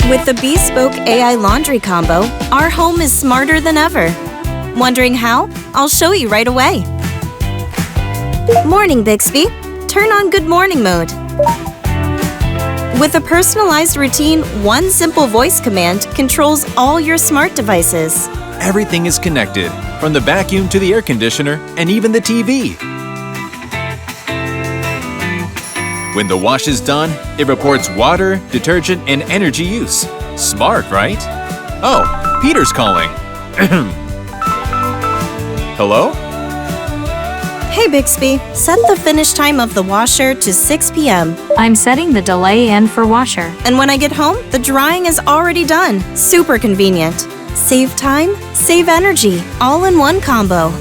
With the Bespoke AI Laundry Combo, our home is smarter than ever. Wondering how? I'll show you right away. Morning, Bixby. Turn on Good Morning mode. With a personalized routine, one simple voice command controls all your smart devices. Everything is connected, from the vacuum to the air conditioner and even the TV. When the wash is done, it reports water, detergent, and energy use. Smart, right? Oh, Peter's calling. Hello? Hey, Bixby. Set the finish time of the washer to 6 p.m. I'm setting the delay in for washer. And when I get home, the drying is already done. Super convenient. Save time, save energy, all in one combo.